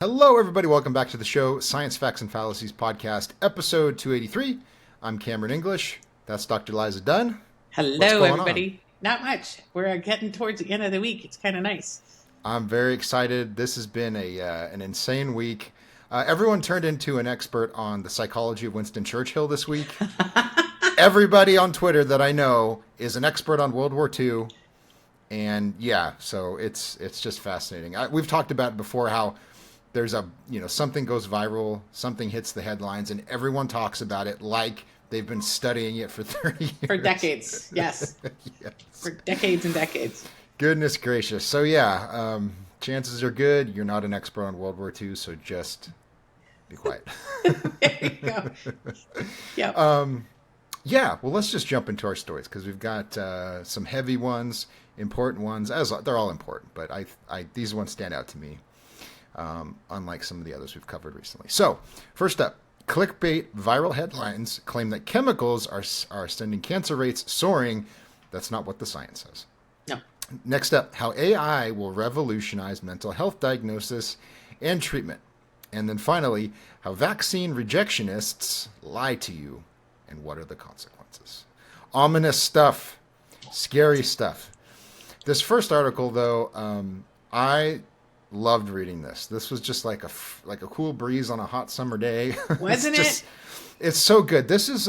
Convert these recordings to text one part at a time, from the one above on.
Hello, everybody. Welcome back to the show, Science, Facts, and Fallacies podcast, episode 283. I'm Cameron English. That's Dr. Liza Dunn. What's Hello, going on? everybody. Not much. We're getting towards the end of the week. It's kind of nice. I'm very excited. This has been an insane week. Everyone turned into an expert on the psychology of Winston Churchill this week. Everybody on Twitter that I know is an expert on World War II. And yeah, so it's just fascinating. We've talked about before how there's something goes viral, something hits the headlines, and everyone talks about it like they've been studying it for 30 years. For decades, yes. Yes. For decades and decades. Goodness gracious. So yeah, chances are good you're not an expert on World War II, so just be quiet. There you go. Yeah. Yeah, well, let's just jump into our stories because we've got some heavy ones, important ones. As they're all important, but these ones stand out to me. Unlike some of the others we've covered recently. So, first up, clickbait viral headlines claim that chemicals are sending cancer rates soaring. That's not what the science says. No. Next up, how AI will revolutionize mental health diagnosis and treatment. And then finally, how vaccine rejectionists lie to you and what are the consequences. Ominous stuff, scary stuff. This first article, though, I loved reading this. This was just like a cool breeze on a hot summer day. Wasn't it? It's so good. This is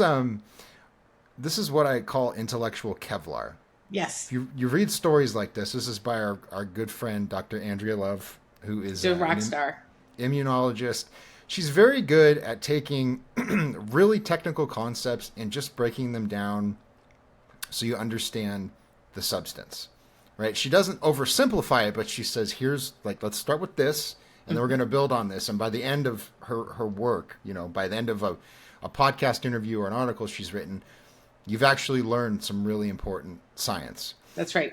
what I call intellectual Kevlar. Yes. You read stories like this. This is by our good friend Dr. Andrea Love, who is a rock star immunologist. She's very good at taking really technical concepts and just breaking them down so you understand the substance. Right? She doesn't oversimplify it, but she says, let's start with this, and then we're going to build on this. And by the end of her work, by the end of a podcast interview or an article she's written, you've actually learned some really important science. That's right.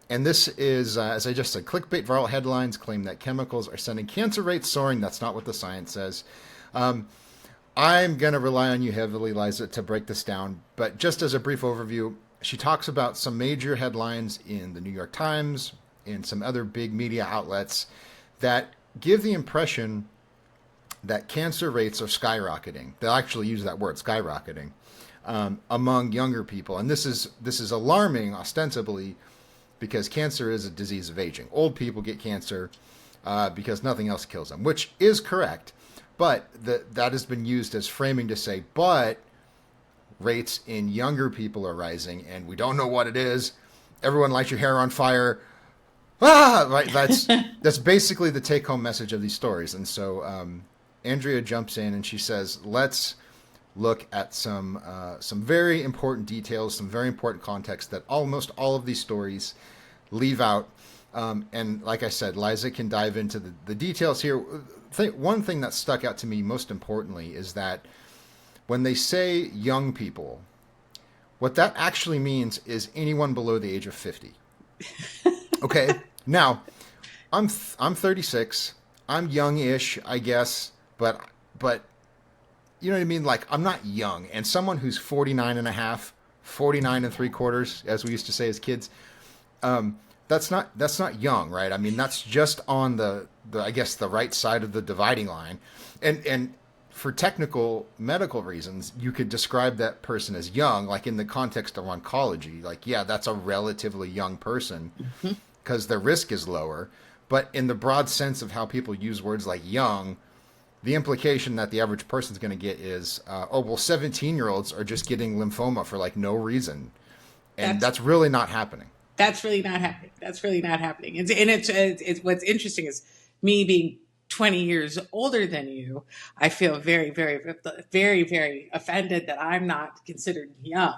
And this is, as I just said, clickbait viral headlines claim that chemicals are sending cancer rates soaring. That's not what the science says. I'm going to rely on you heavily, Liza, to break this down. But just as a brief overview, she talks about some major headlines in the New York Times and some other big media outlets that give the impression that cancer rates are skyrocketing. They'll actually use that word, skyrocketing, among younger people. And this is alarming, ostensibly, because cancer is a disease of aging. Old people get cancer because nothing else kills them, which is correct. But that has been used as framing to say, but rates in younger people are rising, and we don't know what it is. Everyone lights your hair on fire. Right? That's basically the take-home message of these stories. And so Andrea jumps in and she says, let's look at some very important details, some very important context that almost all of these stories leave out. And like I said, Liza can dive into the details here. One thing that stuck out to me most importantly is that when they say young people, what that actually means is anyone below the age of 50. Okay, now I'm 36. I'm young-ish, I guess, but you know what I mean? Like, I'm not young. And someone who's 49 and a half, 49 and 3/4, as we used to say as kids, that's not young, right? I mean, that's just on the I guess the right side of the dividing line, and for technical medical reasons, you could describe that person as young, like in the context of oncology. Like, yeah, that's a relatively young person because their risk is lower. But in the broad sense of how people use words like young, the implication that the average person's going to get is, 17-year-olds are just getting lymphoma for like no reason. And that's really not happening. That's really not happening. That's really not happening. And it's what's interesting is me being 20 years older than you, I feel very, very, very, very offended that I'm not considered young.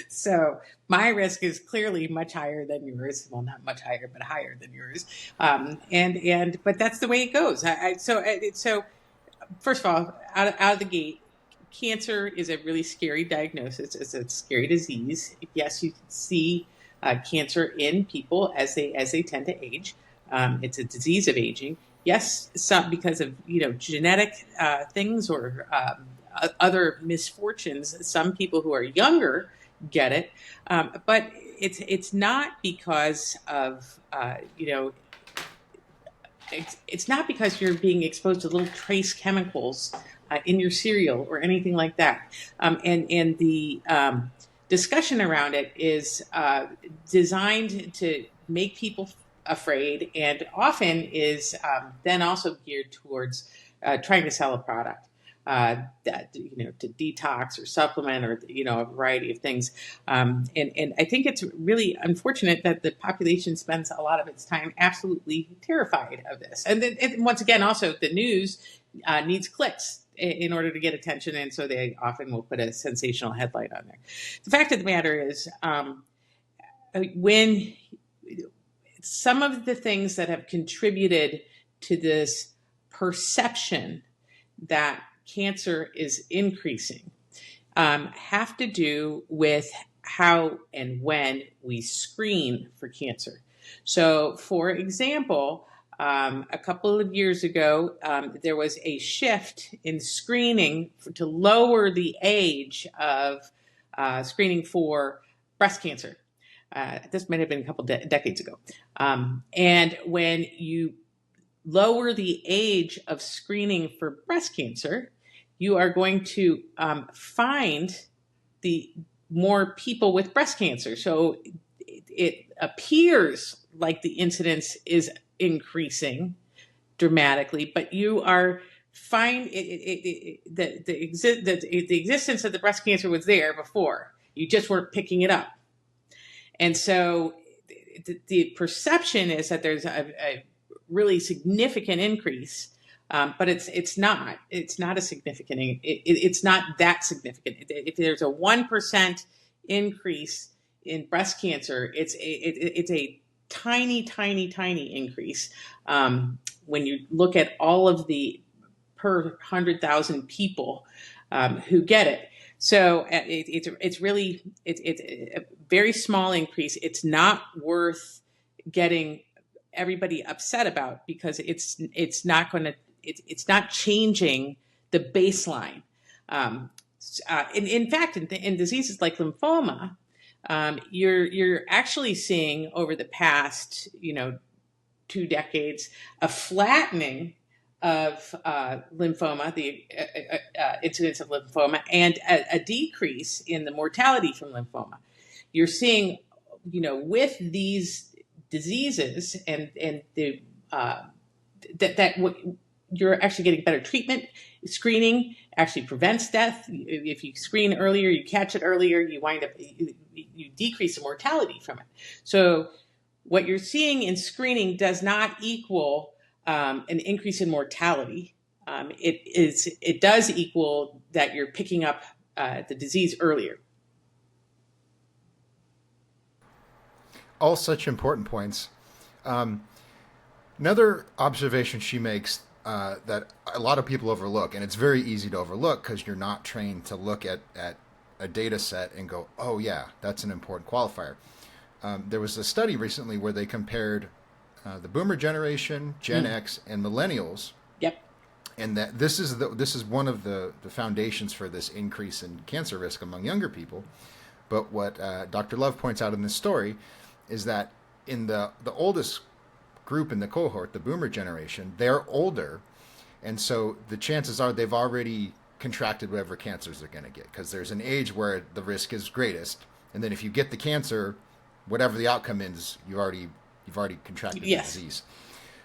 So my risk is clearly much higher than yours. Well, not much higher, but higher than yours. But that's the way it goes. So first of all, out of the gate, cancer is a really scary diagnosis. It's a scary disease. Yes, you can see cancer in people as they tend to age. It's a disease of aging. Yes, some because of genetic things or other misfortunes. Some people who are younger get it, but it's not because of it's not because you're being exposed to little trace chemicals in your cereal or anything like that. And the discussion around it is designed to make people afraid, and often is then also geared towards trying to sell a product. That, to detox or supplement, or a variety of things, and I think it's really unfortunate that the population spends a lot of its time absolutely terrified of this. And then, and once again, also the news needs clicks in order to get attention, and so they often will put a sensational headline on there. The fact of the matter is, when some of the things that have contributed to this perception that cancer is increasing have to do with how and when we screen for cancer. So, for example, a couple of years ago, there was a shift in screening to lower the age of screening for breast cancer. This might have been a couple decades ago. And when you lower the age of screening for breast cancer, you are going to find the more people with breast cancer. So it appears like the incidence is increasing dramatically, but you are the existence of the breast cancer was there before. You just weren't picking it up. And so the perception is that there's a really significant increase, but it's not a significant. It's not that significant. If there's a 1% increase in breast cancer, it's a tiny increase when you look at all of the per 100,000 people who get it. So it's really a very small increase. It's not worth getting everybody upset about, because it's not changing the baseline. In fact, in diseases like lymphoma, you're actually seeing over the past 2 decades a flattening of lymphoma, the incidence of lymphoma, and a decrease in the mortality from lymphoma. You're seeing, with these diseases, and the you're actually getting better treatment. Screening actually prevents death. If you screen earlier, you catch it earlier, you decrease the mortality from it. So what you're seeing in screening does not equal an increase in mortality. It does equal that you're picking up the disease earlier. All such important points. Another observation she makes that a lot of people overlook, and it's very easy to overlook because you're not trained to look at a data set and go, oh yeah, that's an important qualifier. There was a study recently where they compared the boomer generation, Gen X, and millennials. Yep. And that this is one of the foundations for this increase in cancer risk among younger people. But what Dr. Love points out in this story is that in the oldest group in the cohort, the boomer generation, they're older, and so the chances are they've already contracted whatever cancers they're going to get, because there's an age where the risk is greatest, and then if you get the cancer, whatever the outcome is, you've already contracted the disease.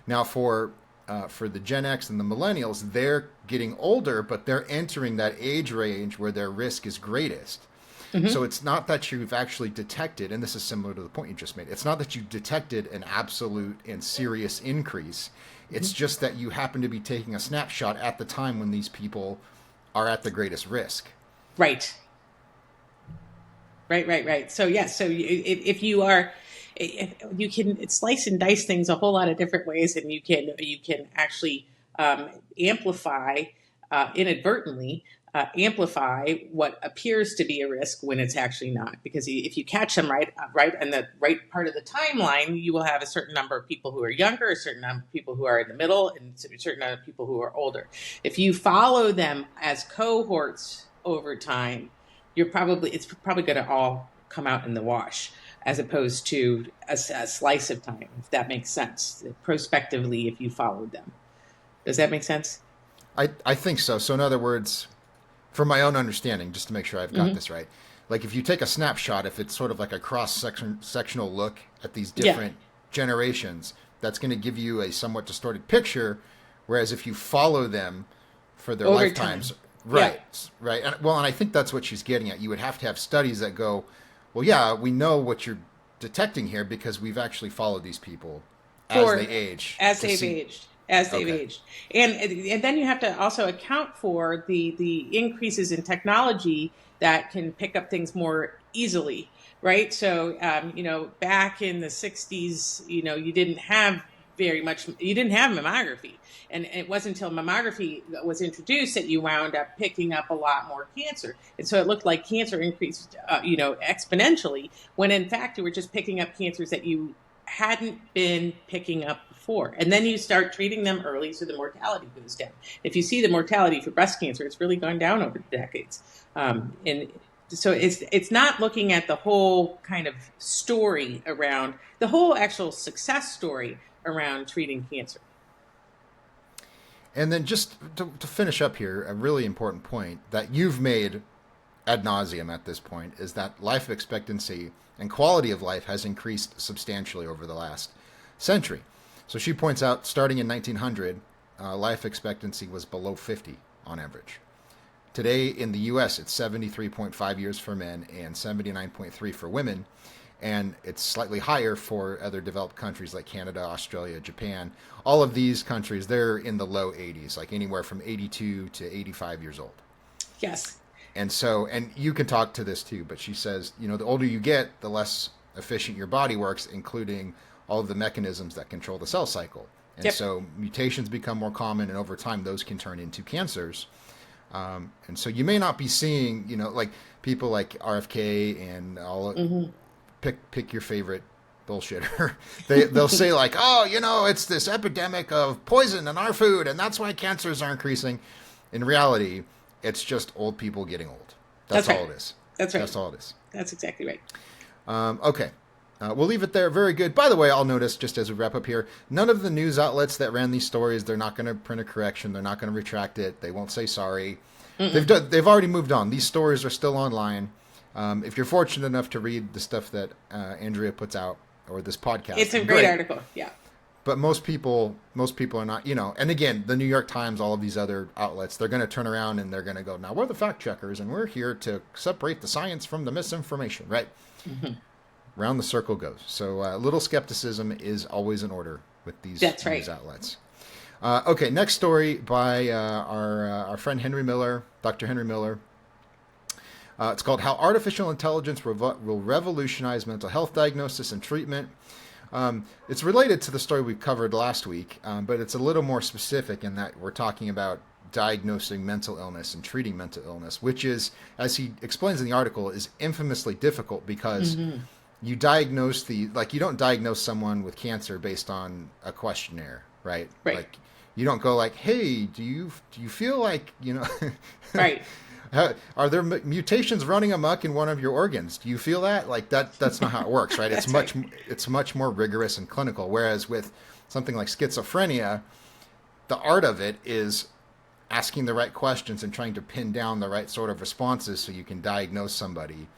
Now for the Gen X and the millennials, they're getting older, but they're entering that age range where their risk is greatest. Mm-hmm. So it's not that you've actually detected, and this is similar to the point you just made, it's not that you detected an absolute and serious increase. It's just that you happen to be taking a snapshot at the time when these people are at the greatest risk. Right. So yes, so if you are, you can slice and dice things a whole lot of different ways, and you can actually amplify inadvertently. Amplify what appears to be a risk when it's actually not. Because if you catch them right in the right part of the timeline, you will have a certain number of people who are younger, a certain number of people who are in the middle, and a certain number of people who are older. If you follow them as cohorts over time, it's probably going to all come out in the wash. as opposed to a slice of time, if that makes sense, prospectively, if you followed them. Does that make sense? I think so. So in other words, from my own understanding, just to make sure I've got Hmm. this right, like if you take a snapshot, if it's sort of like a sectional look at these Yeah. different generations, that's going to give you a somewhat distorted picture. Whereas if you follow them for their Over lifetimes, time. Yeah. right, and I think that's what she's getting at. You would have to have studies that go, well, yeah, we know what you're detecting here because we've actually followed these people as they For age as to they've see. aged, as they've Okay. aged, and then you have to also account for the increases in technology that can pick up things more easily, right? So back in the 60s, you didn't have very much, you didn't have mammography, and it wasn't until mammography was introduced that you wound up picking up a lot more cancer, and so it looked like cancer increased exponentially, when in fact you were just picking up cancers that you hadn't been picking up before. And then you start treating them early, so the mortality goes down. If you see the mortality for breast cancer, it's really gone down over the decades. And so it's not looking at the whole kind of story around the whole actual success story around treating cancer. And then just to finish up here, a really important point that you've made ad nauseum at this point is that life expectancy and quality of life has increased substantially over the last century. So she points out, starting in 1900, life expectancy was below 50 on average. Today in the U.S., it's 73.5 years for men and 79.3 for women, and it's slightly higher for other developed countries like Canada, Australia, Japan. All of these countries, they're in the low 80s, like anywhere from 82 to 85 years old. Yes, And so, and you can talk to this too, but she says, the older you get, the less efficient your body works, including all of the mechanisms that control the cell cycle. And yep. so mutations become more common, and over time, those can turn into cancers. And so you may not be seeing, like people like RFK and all, Hmm. pick your favorite bullshitter. They'll say like, oh, it's this epidemic of poison in our food, and that's why cancers are increasing. In reality, it's just old people getting old. That's That's right. all it is. That's right. That's all it is. That's exactly right. Okay. We'll leave it there. Very good. By the way, I'll notice just as we wrap up here, none of the news outlets that ran these stories, they're not going to print a correction. They're not going to retract it. They won't say sorry. Mm-mm. They've already moved on. These stories are still online. If you're fortunate enough to read the stuff that Andrea puts out or this It's a podcast, great great. article. Yeah. But most people are not. And again, the New York Times, all of these other outlets, they're going to turn around and they're going to go, now we're the fact checkers and we're here to separate the science from the misinformation, right? Hmm. Round the circle goes. So little skepticism is always in order with these That's news right. outlets. Okay, next story by our friend Henry Miller, Dr. Henry Miller. It's called How Artificial Intelligence Will Revolutionize Mental Health Diagnosis and Treatment. It's related to the story we covered last week, but it's a little more specific in that we're talking about diagnosing mental illness and treating mental illness, which is, as he explains in the article, is infamously difficult because Hmm. you you don't diagnose someone with cancer based on a questionnaire, right? Right. Like you don't go like, hey, do you feel like Right. are there mutations running amok in one of your organs? Do you feel that? Like that's not how it works, right? That's right. It's much more rigorous and clinical. Whereas with something like schizophrenia, the art of it is asking the right questions and trying to pin down the right sort of responses so you can diagnose somebody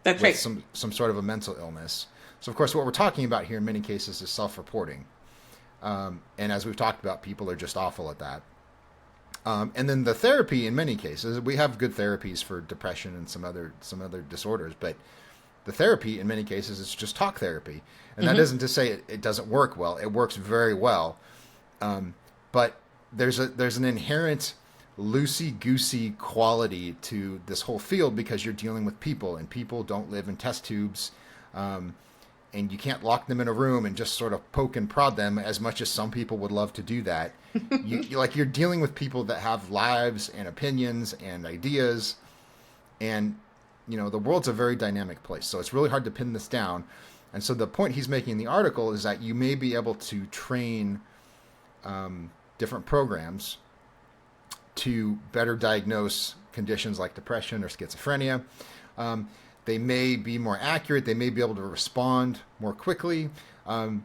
That's with right. some sort of a mental illness. So of course what we're talking about here in many cases is self-reporting. And as we've talked about, people are just awful at that. And then the therapy, in many cases, we have good therapies for depression and some other disorders, but the therapy in many cases is just talk therapy, and that Hmm. isn't to say it doesn't work well. It works very well, but there's an inherent loosey goosey quality to this whole field because you're dealing with people, and people don't live in test tubes. And you can't lock them in a room and just sort of poke and prod them as much as some people would love to do that. You're dealing with people that have lives and opinions and ideas, and the world's a very dynamic place. So it's really hard to pin this down. And so the point he's making in the article is that you may be able to train different programs to better diagnose conditions like depression or schizophrenia. They may be more accurate. They may be able to respond more quickly. I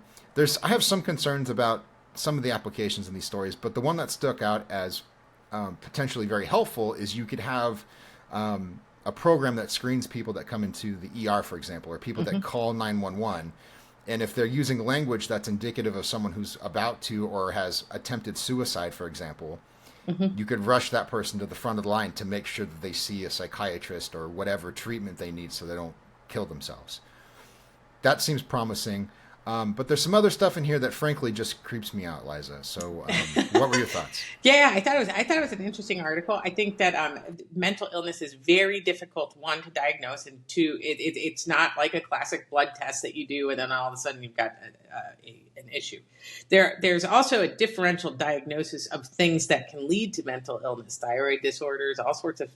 have some concerns about some of the applications in these stories, but the one that stuck out as potentially very helpful is you could have a program that screens people that come into the ER, for example, or people that call 911. And if they're using language that's indicative of someone who's about to or has attempted suicide, for example, you could rush that person to the front of the line to make sure that they see a psychiatrist or whatever treatment they need so they don't kill themselves. That seems promising. But there's some other stuff in here that frankly just creeps me out, Liza. So what were your thoughts? Yeah, I thought it was an interesting article. I think that mental illness is very difficult, one, to diagnose, and two, it's not like a classic blood test that you do and then all of a sudden you've got an issue. There's also a differential diagnosis of things that can lead to mental illness, thyroid disorders, all sorts of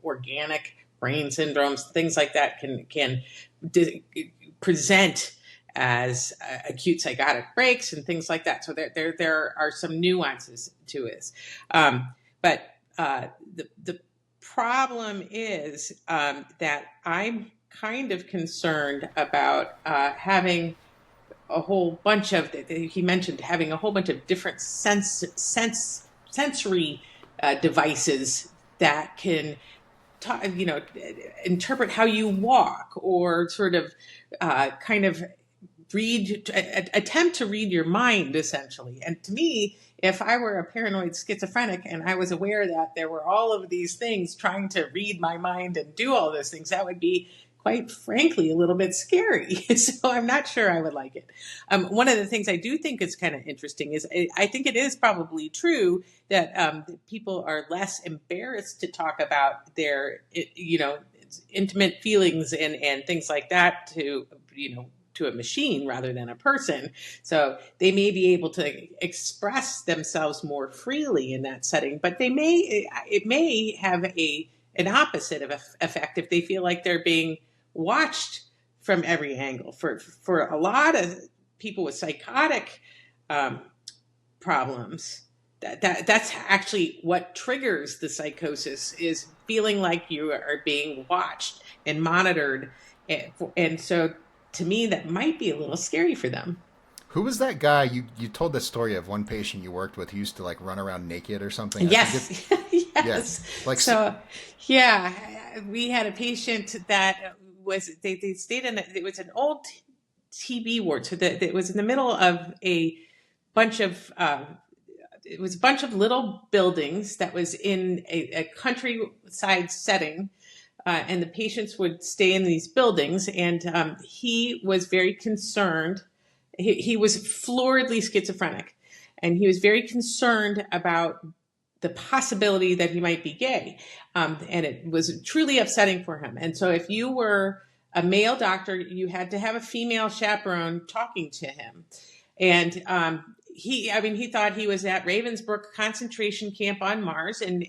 organic brain syndromes, things like that can present as acute psychotic breaks and things like that. So there are some nuances to it. But the problem is that I'm kind of concerned about having a whole bunch of, he mentioned having a whole bunch of different sensory devices that can interpret how you walk or sort of kind of attempt to read your mind, essentially. And to me, if I were a paranoid schizophrenic and I was aware that there were all of these things trying to read my mind and do all those things, that would be, quite frankly, a little bit scary. So I'm not sure I would like it. One of the things I do think is kind of interesting is I think it is probably true that people are less embarrassed to talk about their, intimate feelings and things like that to a machine rather than a person. So they may be able to express themselves more freely in that setting, but it may have an opposite of effect if they feel like they're being watched from every angle. For a lot of people with psychotic problems, that's actually what triggers the psychosis, is feeling like you are being watched and monitored. And so to me, that might be a little scary for them. Who was that guy? You told the story of one patient you worked with who used to like run around naked or something. Yes. Yes. Yeah. Yeah, we had a patient that was, they stayed in, it was an old TB ward. So that it was in the middle of a bunch of, it was a bunch of little buildings that was in a countryside setting. And the patients would stay in these buildings, and he was very concerned. He was floridly schizophrenic, and he was very concerned about the possibility that he might be gay. And it was truly upsetting for him. And so if you were a male doctor, you had to have a female chaperone talking to him. And he thought he was at Ravensbrück concentration camp on Mars, and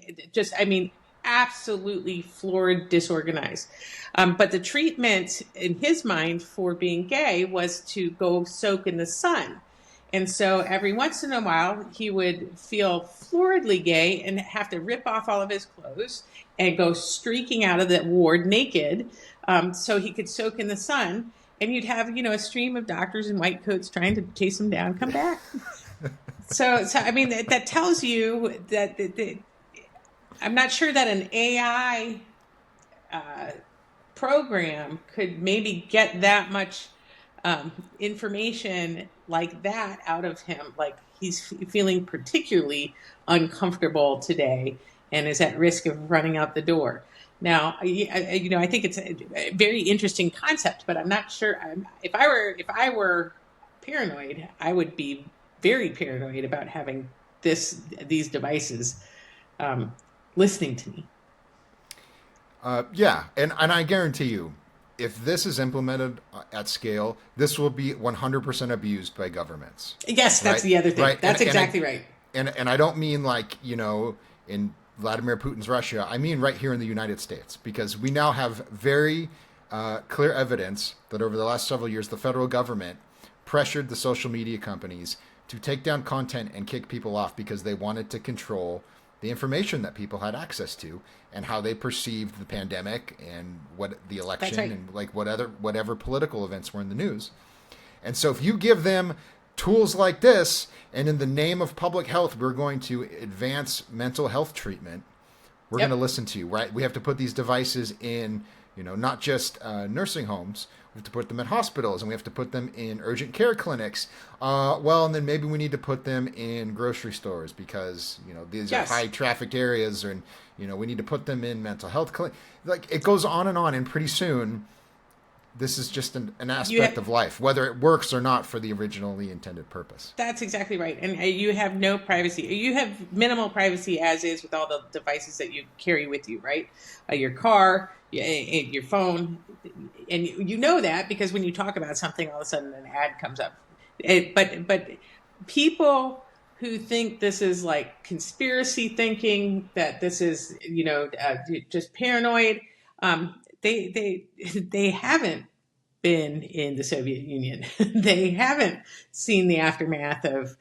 absolutely floored, disorganized. But the treatment in his mind for being gay was to go soak in the sun. And so every once in a while, he would feel floridly gay and have to rip off all of his clothes and go streaking out of the ward naked so he could soak in the sun. And you'd have, a stream of doctors in white coats trying to chase him down, come back. So that tells you that I'm not sure that an AI program could maybe get that much information like that out of him. Like, he's feeling particularly uncomfortable today and is at risk of running out the door. Now, I think it's a very interesting concept, but I'm not sure. If I were paranoid, I would be very paranoid about having these devices listening to me. Yeah, and I guarantee you, if this is implemented at scale, this will be 100% abused by governments. Yes, that's right? The other thing. Right? That's exactly right. And I don't mean like, in Vladimir Putin's Russia. I mean right here in the United States, because we now have very clear evidence that over the last several years, the federal government pressured the social media companies to take down content and kick people off because they wanted to control the information that people had access to and how they perceived the pandemic and what the That's election right. and like whatever political events were in the news. And so if you give them tools like this, and in the name of public health, we're going to advance mental health treatment, we're going to Yep. listen to you, right? We have to put these devices in, not just nursing homes. We have to put them in hospitals, and we have to put them in urgent care clinics. And then maybe we need to put them in grocery stores because these are Yes. high trafficked areas, and we need to put them in mental health clinic. Like it goes on, and pretty soon, this is just an You aspect have, of life, whether it works or not for the originally intended purpose. that's exactly right. And you have no privacy. You have minimal privacy as is with all the devices that you carry with you, right? Your car, your phone. And you know that because when you talk about something, all of a sudden an ad comes up. But people who think this is like conspiracy thinking, that this is, just paranoid, they haven't been in the Soviet Union. They haven't seen the aftermath of,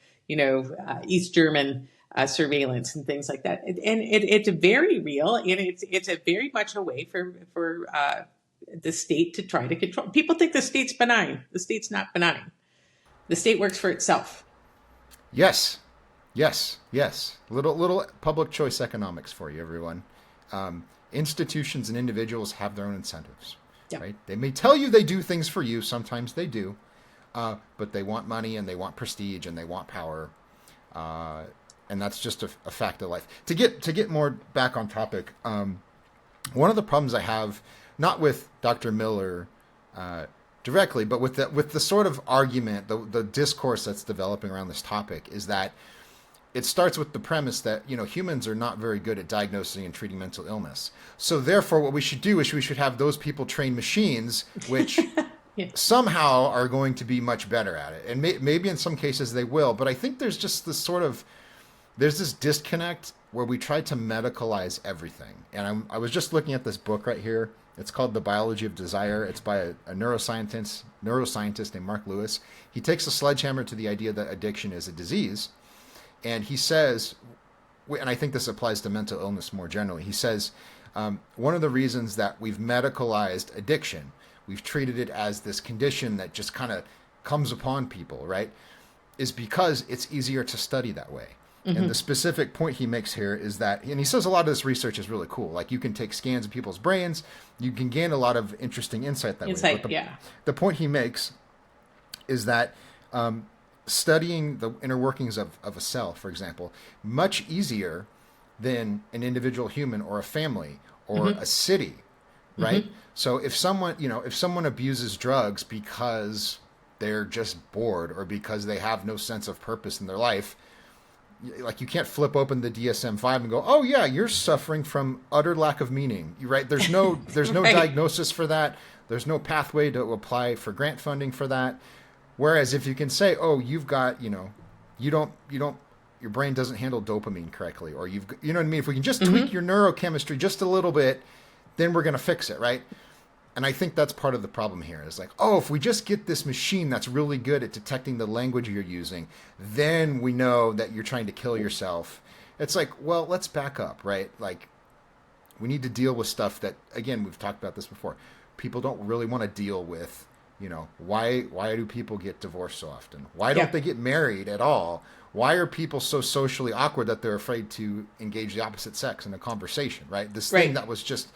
East German surveillance and things like that. It's very real, and it's a very much a way for the state to try to control. People think the state's benign. The state's not benign. The state works for itself. Yes, yes, yes. Little public choice economics for you, everyone. Institutions and individuals have their own incentives, Yeah. right? They may tell you they do things for you. Sometimes they do, but they want money and they want prestige and they want power, and that's just a fact of life. To get more back on topic, one of the problems I have, not with Dr. Miller directly, but with the sort of argument, the discourse that's developing around this topic, is that it starts with the premise that humans are not very good at diagnosing and treating mental illness. So therefore, what we should do is we should have those people train machines, which Yeah. somehow are going to be much better at it. And maybe in some cases they will. But I think there's just there's this disconnect where we try to medicalize everything. And I was just looking at this book right here. It's called The Biology of Desire. It's by a neuroscientist named Mark Lewis. He takes a sledgehammer to the idea that addiction is a disease. And he says, and I think this applies to mental illness more generally, he says, one of the reasons that we've medicalized addiction, we've treated it as this condition that just kind of comes upon people, right, is because it's easier to study that way. Mm-hmm. And the specific point he makes here is that, and he says a lot of this research is really cool. Like you can take scans of people's brains, you can gain a lot of interesting insight that way. But Yeah. the point he makes is that studying the inner workings of a cell, for example, much easier than an individual human or a family or a city, right? So if someone abuses drugs because they're just bored or because they have no sense of purpose in their life, like you can't flip open the DSM-5 and go, oh yeah, you're suffering from utter lack of meaning, right? There's no Right. diagnosis for that. There's no pathway to apply for grant funding for that. Whereas if you can say, oh, you've got, you don't, your brain doesn't handle dopamine correctly, or you know what I mean? If we can just tweak your neurochemistry just a little bit, then we're going to fix it, right? And I think that's part of the problem here is like, oh, if we just get this machine that's really good at detecting the language you're using, then we know that you're trying to kill yourself. It's like, well, let's back up, right? Like we need to deal with stuff that, again, we've talked about this before. People don't really want to deal with. Why do people get divorced so often? Why don't Yeah. they get married at all? Why are people so socially awkward that they're afraid to engage the opposite sex in a conversation, right? This thing Right. that was just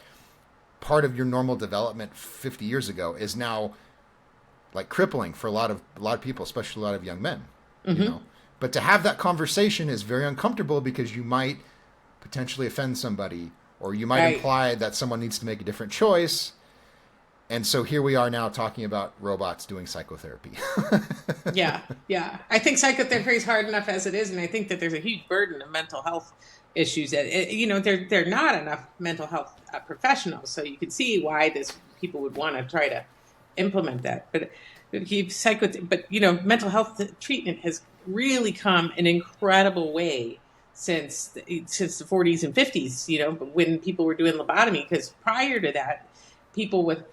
part of your normal development 50 years ago is now like crippling for a lot of people, especially a lot of young men, But to have that conversation is very uncomfortable because you might potentially offend somebody, or you might Right. imply that someone needs to make a different choice. And so here we are now talking about robots doing psychotherapy. Yeah, yeah. I think psychotherapy is hard enough as it is, and I think that there's a huge burden of mental health issues. That there are not enough mental health professionals, so you can see why people would want to try to implement that. But mental health treatment has really come an incredible way since the 40s and 50s. When people were doing lobotomy, because prior to that, people with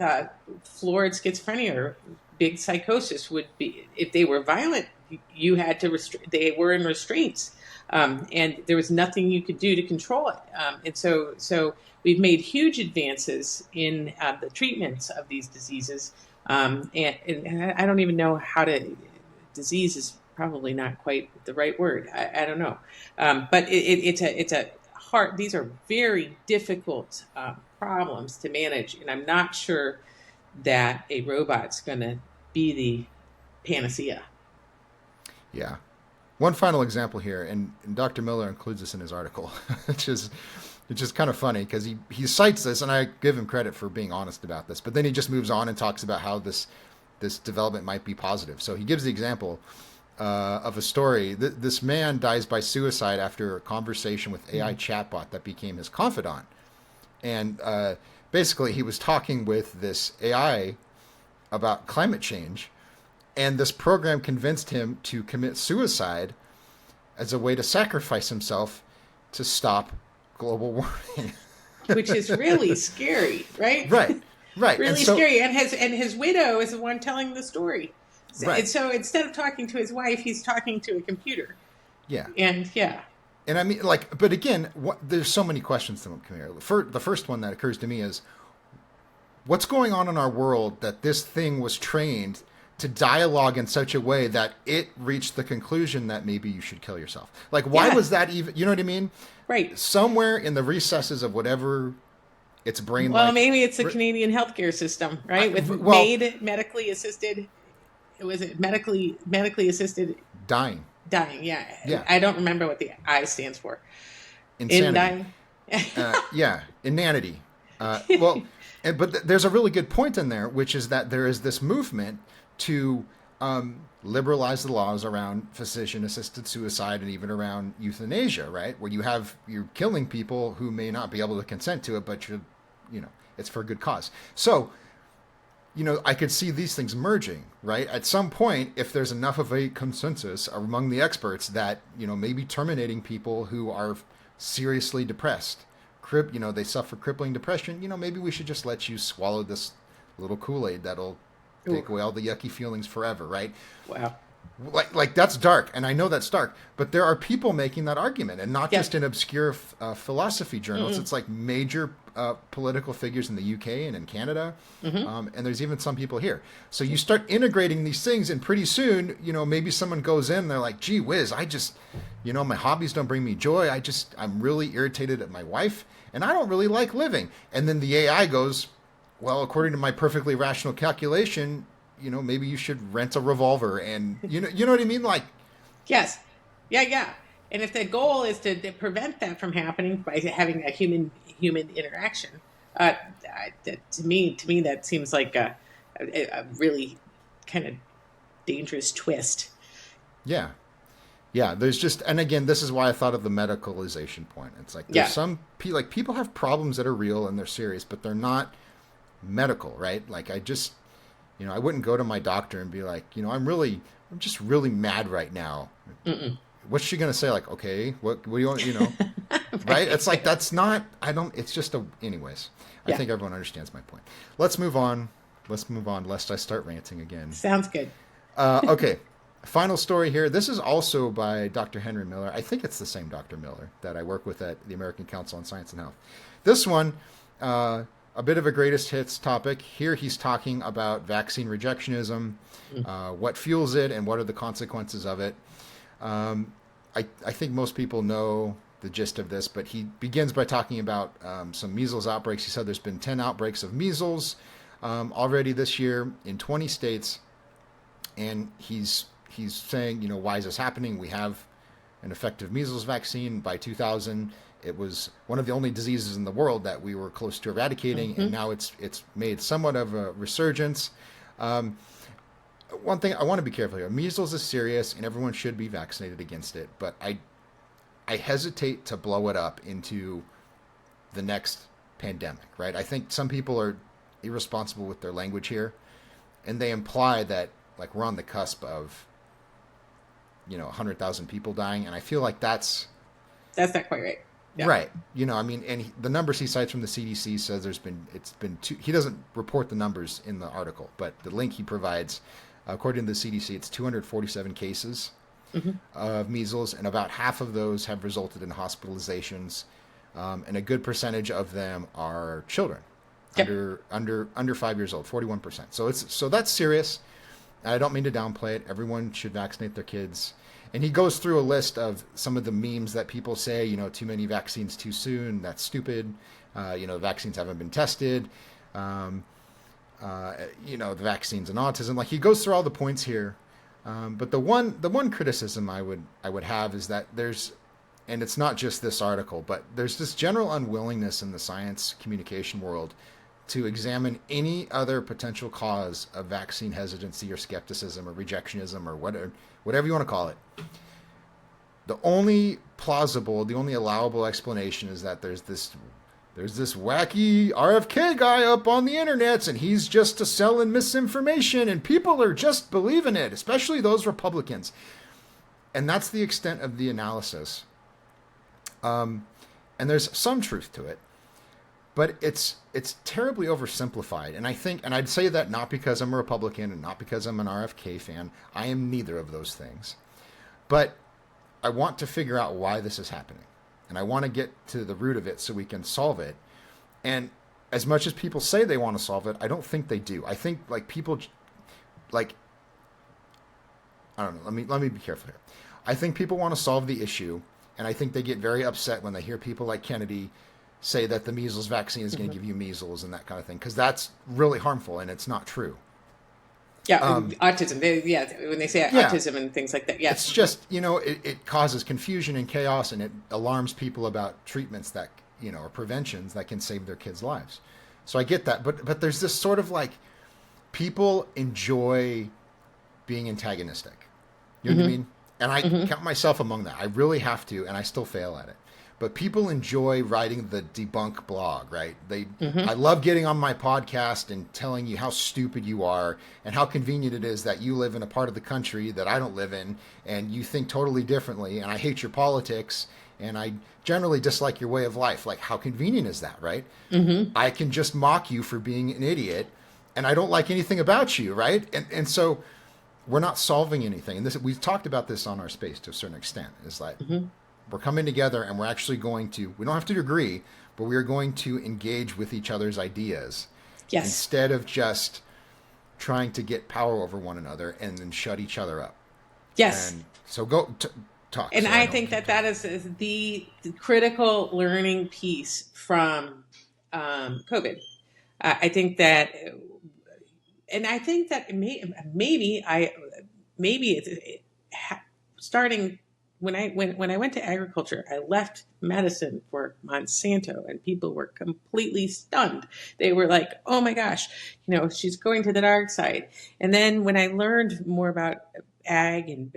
florid schizophrenia or big psychosis would be, if they were violent, you had to they were in restraints. and there was nothing you could do to control it. And so we've made huge advances in the treatments of these diseases, and I don't even know how to. Disease is probably not quite the right word. I don't know, but it's a hard. These are very difficult problems to manage, and I'm not sure that a robot's going to be the panacea. Yeah. One final example here, and Dr. Miller includes this in his article, which is kind of funny because he cites this, and I give him credit for being honest about this. But then he just moves on and talks about how this development might be positive. So he gives the example of a story. This man dies by suicide after a conversation with AI chatbot that became his confidant, and basically he was talking with this AI about climate change, and this program convinced him to commit suicide as a way to sacrifice himself to stop global warming. Which is really scary, right? Right, right. Really scary. And his widow is the one telling the story. Right. And so instead of talking to his wife, he's talking to a computer. Yeah. And yeah. And I mean, like, but again, there's so many questions to come here. The first one that occurs to me is, what's going on in our world that this thing was trained to dialogue in such a way that it reached the conclusion that maybe you should kill yourself? Like, why was that even, you know what I mean? Right. Somewhere in the recesses of whatever its brain. Well, maybe it's the Canadian healthcare system, right? With made medically assisted. Was it medically assisted? Dying. Yeah. I don't remember what the I stands for. Insanity. Yeah. Inanity. But there's a really good point in there, which is that there is this movement to liberalize the laws around physician-assisted suicide and even around euthanasia, right? Where you're killing people who may not be able to consent to it, but it's for a good cause. So, I could see these things merging, right? At some point, if there's enough of a consensus among the experts that, maybe terminating people who are seriously depressed, they suffer crippling depression, maybe we should just let you swallow this little Kool-Aid that'll take away all the yucky feelings forever, right? Wow. Like that's dark, and I know that's dark, but there are people making that argument, and not just in obscure philosophy journals. It's like major political figures in the UK and in Canada, and there's even some people here. So you start integrating these things, and pretty soon, maybe someone goes in and they're like, gee whiz, I just, my hobbies don't bring me joy. I'm really irritated at my wife, and I don't really like living. And then the AI goes, well, according to my perfectly rational calculation, maybe you should rent a revolver, and you know what I mean? Like, yes. Yeah. And if the goal is to prevent that from happening by having a human interaction, to me, that seems like a really kind of dangerous twist. Yeah. There's just, and again, this is why I thought of the medicalization point. It's like there's some people have problems that are real and they're serious, but they're not medical, right? Like I wouldn't go to my doctor and be like, I'm just really mad right now. What's she going to say? Like, okay, what do you want, right? It's like, that's not, it's just anyways, I think everyone understands my point. Let's move on, lest I start ranting again. Sounds good. Okay. Final story here. This is also by Dr. Henry Miller. I think it's the same Dr. Miller that I work with at the American Council on Science and Health. This one, a bit of a greatest hits topic. Here he's talking about vaccine rejectionism, what fuels it, and what are the consequences of it. I think most people know the gist of this, but he begins by talking about some measles outbreaks. He said there's been 10 outbreaks of measles already this year in 20 states, and he's saying, why is this happening? We have an effective measles vaccine. By 2000, it was one of the only diseases in the world that we were close to eradicating, and now it's made somewhat of a resurgence. One thing I want to be careful here: measles is serious, and everyone should be vaccinated against it. But I hesitate to blow it up into the next pandemic. Right? I think some people are irresponsible with their language here, and they imply that like we're on the cusp of 100,000 people dying, and I feel like that's not quite right. Yeah. Right. And the numbers he cites from the CDC says it's been two. He doesn't report the numbers in the article, but the link he provides, according to the CDC, it's 247 cases Hmm. of measles, and about half of those have resulted in hospitalizations, and a good percentage of them are children Yep. under 5 years old, 41%. So that's serious. I don't mean to downplay it. Everyone should vaccinate their kids. And he goes through a list of some of the memes that people say, too many vaccines too soon. That's stupid. The vaccines haven't been tested. Um, the vaccines and autism. Like, he goes through all the points here. But the one criticism I would have is that and it's not just this article, but there's this general unwillingness in the science communication world to examine any other potential cause of vaccine hesitancy or skepticism or rejectionism or whatever you want to call it. The only allowable explanation is that there's this wacky RFK guy up on the internet, and he's just selling misinformation, and people are just believing it, especially those Republicans. And that's the extent of the analysis. And there's some truth to it, but it's terribly oversimplified. And I'd say that not because I'm a Republican and not because I'm an RFK fan. I am neither of those things. But I want to figure out why this is happening. And I want to get to the root of it so we can solve it. And as much as people say they want to solve it, I don't think they do. I think people I don't know. Let me be careful here. I think people want to solve the issue, and I think they get very upset when they hear people like Kennedy say that the measles vaccine is going to give you measles and that kind of thing, because that's really harmful and it's not true. Yeah, autism. When they say autism and things like that, it's just it causes confusion and chaos, and it alarms people about treatments that or preventions that can save their kids' lives. So I get that, but there's this sort of people enjoy being antagonistic. You know what I mean? And I count myself among that. I really have to, and I still fail at it. But people enjoy writing the debunk blog, right? I love getting on my podcast and telling you how stupid you are and how convenient it is that you live in a part of the country that I don't live in, and you think totally differently, and I hate your politics, and I generally dislike your way of life. Like, how convenient is that, right? I can just mock you for being an idiot, and I don't like anything about you, right? And so we're not solving anything. And we've talked about this on our space to a certain extent. It's like, we're coming together, and we're actually we don't have to agree, but we are going to engage with each other's ideas. Yes. Instead of just trying to get power over one another and then shut each other up. Yes. And so go talk. And so I think that is the critical learning piece from COVID. I think that, and I think that maybe it's starting. When I went to agriculture, I left medicine for Monsanto, and people were completely stunned. They were like, "Oh my gosh, she's going to the dark side." And then when I learned more about ag and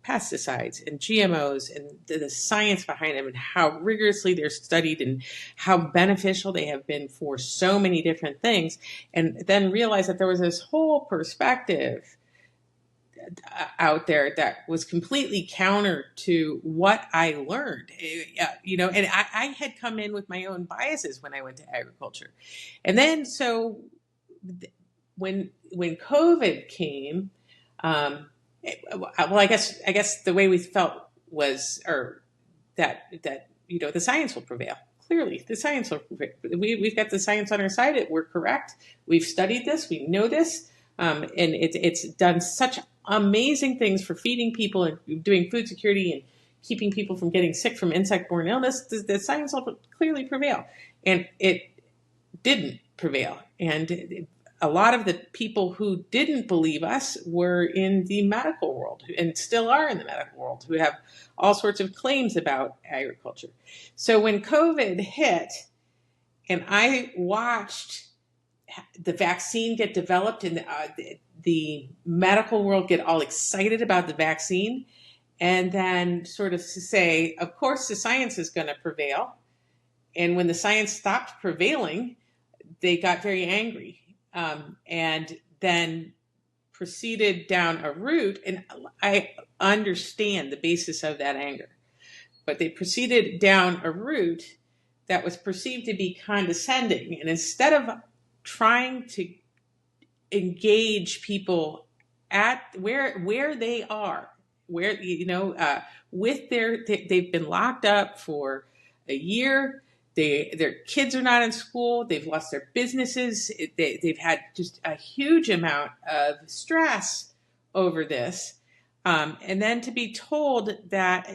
pesticides and GMOs and the science behind them and how rigorously they're studied and how beneficial they have been for so many different things, and then realized that there was this whole perspective out there that was completely counter to what I learned, and I had come in with my own biases when I went to agriculture. And then, so when COVID came, well, I guess the way we felt was, or that the science will prevail. Clearly, the science will prevail. We've got the science on our side. We're correct. We've studied this. We know this. And it's done such amazing things for feeding people and doing food security and keeping people from getting sick from insect-borne illness. The science will clearly prevail. And it didn't prevail. And a lot of the people who didn't believe us were in the medical world, and still are in the medical world, who have all sorts of claims about agriculture. So when COVID hit, and I watched the vaccine get developed, and the medical world get all excited about the vaccine, and then sort of say, of course, the science is going to prevail. And when the science stopped prevailing, they got very angry, and then proceeded down a route. And I understand the basis of that anger, but they proceeded down a route that was perceived to be condescending. And instead of trying to engage people at where they are where, with they've been locked up for a year. Their kids are not in school. They've lost their businesses. They've had just a huge amount of stress over this. And then to be told that,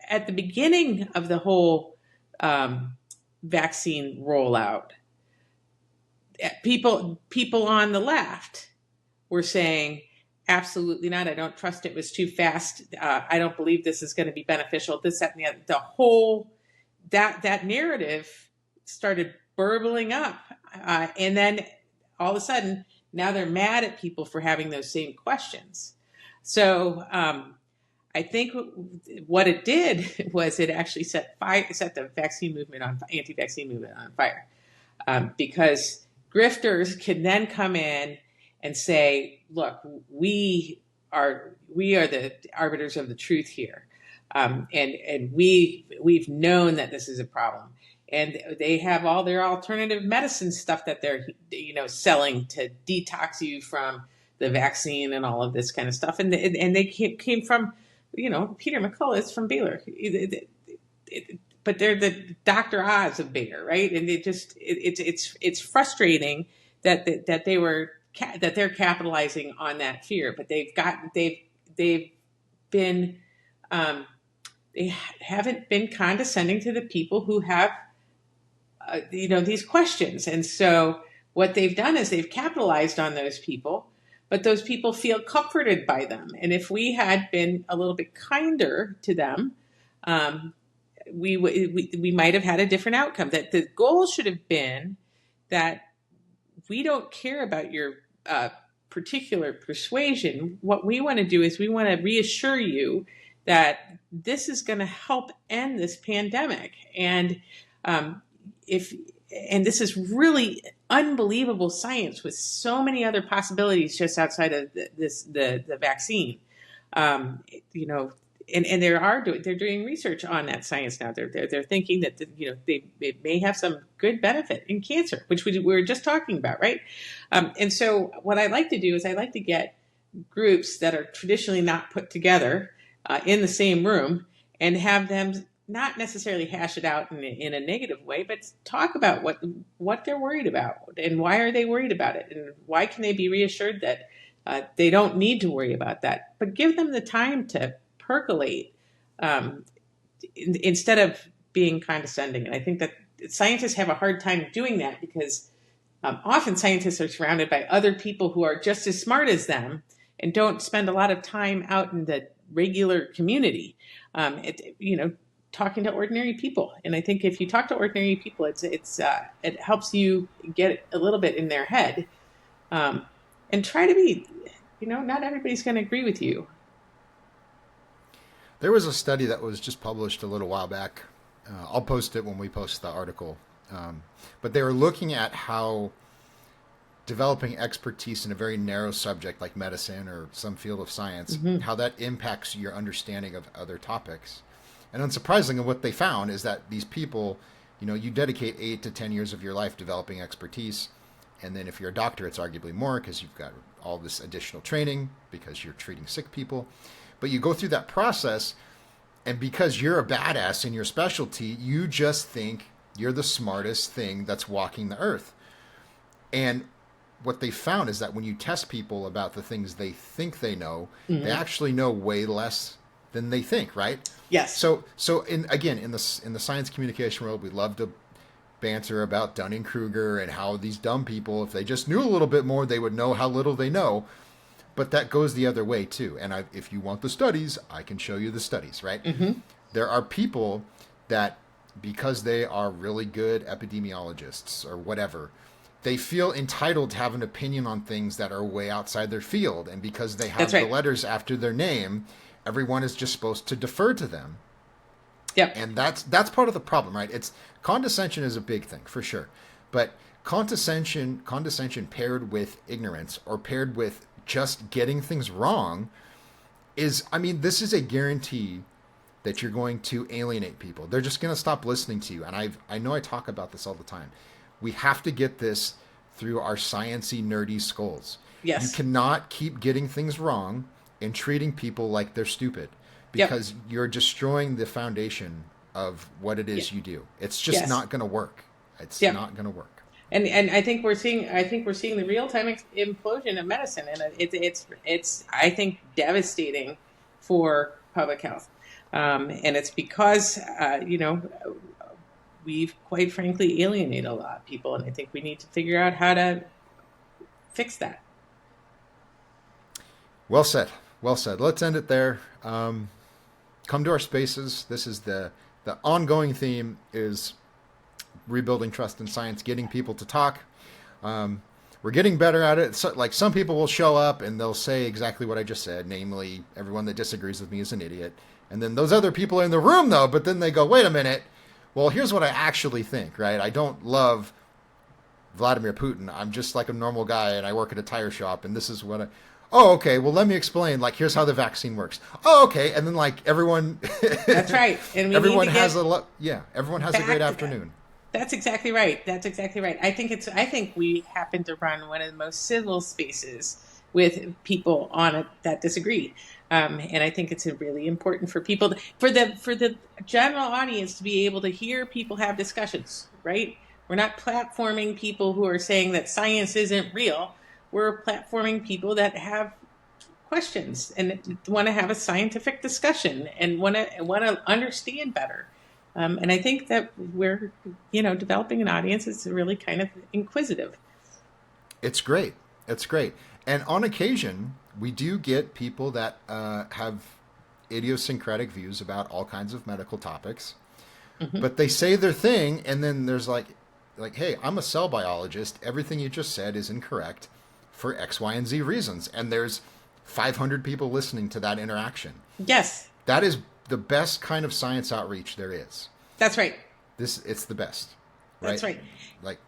at the beginning of the whole vaccine rollout, people on the left were saying, absolutely not. I don't trust it. Was too fast. I don't believe this is going to be beneficial. This, that, and the other. The whole that narrative started burbling up, and then all of a sudden, now they're mad at people for having those same questions. So I think what it did was it actually set the anti-vaccine movement on fire, because grifters can then come in and say, "Look, we are the arbiters of the truth here, and we've known that this is a problem." And they have all their alternative medicine stuff that they're selling to detox you from the vaccine and all of this kind of stuff. And they came from Peter McCullough from Baylor, but they're the Dr. Oz of Baylor, right? And it's frustrating that they're capitalizing on that fear, but they haven't been condescending to the people who have these questions. And so what they've done is they've capitalized on those people, but those people feel comforted by them. And if we had been a little bit kinder to them, we might have had a different outcome. That the goal should have been that we don't care about your particular persuasion. What we want to do is we want to reassure you that this is going to help end this pandemic. And this is really unbelievable science with so many other possibilities just outside of the vaccine. And they're doing research on that science now. They're thinking that they may have some good benefit in cancer, which we were just talking about, right? And so what I like to do is I like to get groups that are traditionally not put together in the same room and have them not necessarily hash it out in a negative way, but talk about what they're worried about and why are they worried about it, and why can they be reassured that they don't need to worry about that. But give them the time to percolate instead of being condescending. And I think that scientists have a hard time doing that because often scientists are surrounded by other people who are just as smart as them and don't spend a lot of time out in the regular community, talking to ordinary people. And I think if you talk to ordinary people, it helps you get a little bit in their head, and try to be, not everybody's going to agree with you. There was a study that was just published a little while back. I'll post it when we post the article. But they were looking at how developing expertise in a very narrow subject like medicine or some field of science, how that impacts your understanding of other topics. And unsurprisingly, what they found is that these people, you dedicate 8 to 10 years of your life developing expertise. And then if you're a doctor, it's arguably more because you've got all this additional training because you're treating sick people. But you go through that process, and because you're a badass in your specialty, you just think you're the smartest thing that's walking the earth. And what they found is that when you test people about the things they think they know, they actually know way less than they think, right? Yes. So in the science communication world, we love to banter about Dunning-Kruger and how these dumb people, if they just knew a little bit more, they would know how little they know. But that goes the other way too. And if you want the studies, I can show you the studies, right? There are people that, because they are really good epidemiologists or whatever, they feel entitled to have an opinion on things that are way outside their field. And because they have the letters after their name, everyone is just supposed to defer to them. Yep. And that's part of the problem, right? Condescension is a big thing for sure. But condescension paired with ignorance or paired with just getting things wrong this is a guarantee that you're going to alienate people. They're just going to stop listening to you. And I know I talk about this all the time. We have to get this through our sciencey, nerdy skulls. Yes. You cannot keep getting things wrong in treating people like they're stupid Yep. because you're destroying the foundation of what it Yeah. is you do. It's just Yes. not going to work. It's Yep. not going to work. And I think we're seeing the real time implosion of medicine, and it's I think devastating for public health, and it's because we've quite frankly alienated a lot of people, and I think we need to figure out how to fix that. Well said. Well said. Let's end it there. Come to our spaces. This is the ongoing theme is rebuilding trust in science, getting people to talk. We're getting better at it. So, like some people will show up and they'll say exactly what I just said, namely, everyone that disagrees with me is an idiot. And then those other people are in the room, though, but then they go, wait a minute. Well, here's what I actually think, right? I don't love Vladimir Putin. I'm just like a normal guy and I work at a tire shop and this is what I. Oh, okay. Well, let me explain. Like, here's how the vaccine works. Oh, okay. And then, like, everyone. That's right, and we everyone need to has get everyone has a back great to that. afternoon. That's exactly right. That's exactly right. I think we happen to run one of the most civil spaces with people on it that disagree. And I think it's really important for people, for the general audience to be able to hear people have discussions, right? We're not platforming people who are saying that science isn't real. We're platforming people that have questions and want to have a scientific discussion and want to understand better. And I think that we're, developing an audience that's really kind of inquisitive. It's great. It's great. And on occasion, we do get people that have idiosyncratic views about all kinds of medical topics, Hmm. but they say their thing, and then there's like, hey, I'm a cell biologist. Everything you just said is incorrect for X, Y, and Z reasons. And there's 500 people listening to that interaction. Yes, That is the best kind of science outreach there is. that's right. It's the best, That's right? right. Like,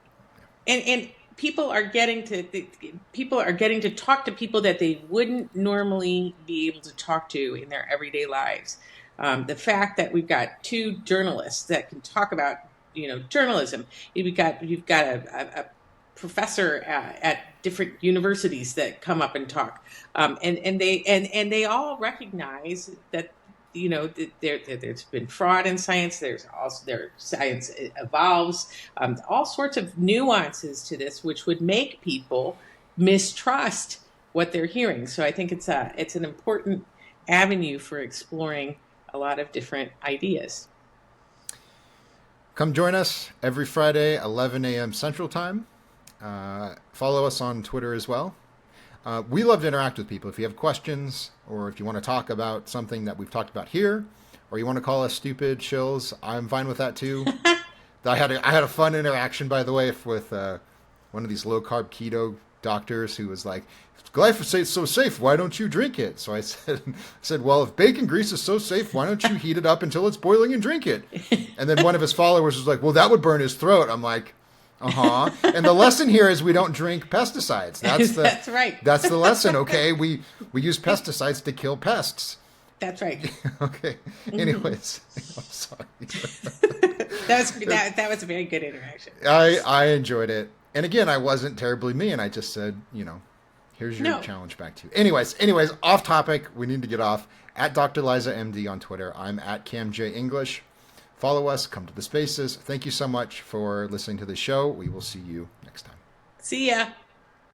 And people are getting to talk to people that they wouldn't normally be able to talk to in their everyday lives. The fact that we've got two journalists that can talk about journalism. You've got a professor at different universities that come up and talk, and they all recognize that there's been fraud in science. Science evolves, all sorts of nuances to this, which would make people mistrust what they're hearing. So I think it's an important avenue for exploring a lot of different ideas. come join us every Friday, 11 a.m. Central Time. Follow us on Twitter as well. We love to interact with people. If you have questions or if you want to talk about something that we've talked about here, or you want to call us stupid shills, I'm fine with that too. I had a fun interaction, by the way, with one of these low carb keto doctors who was like, "Glyphosate's so safe. Why don't you drink it?" So I said, "Well, if bacon grease is so safe, why don't you heat it up until it's boiling and drink it?" And then one of his followers was like, "Well, that would burn his throat." I'm like, uh-huh. And the lesson here is we don't drink pesticides. That's right. That's the lesson, okay? We use pesticides to kill pests. That's right. Okay. Anyways, I'm sorry. That was a very good interaction. I enjoyed it. And again, I wasn't terribly mean. I just said, here's your No. challenge back to you. Anyways, off topic. We need to get off. At Dr. Liza MD on Twitter. I'm at Cam J English. Follow us. Come to the spaces. Thank you so much for listening to the show. We will see you next time. See ya.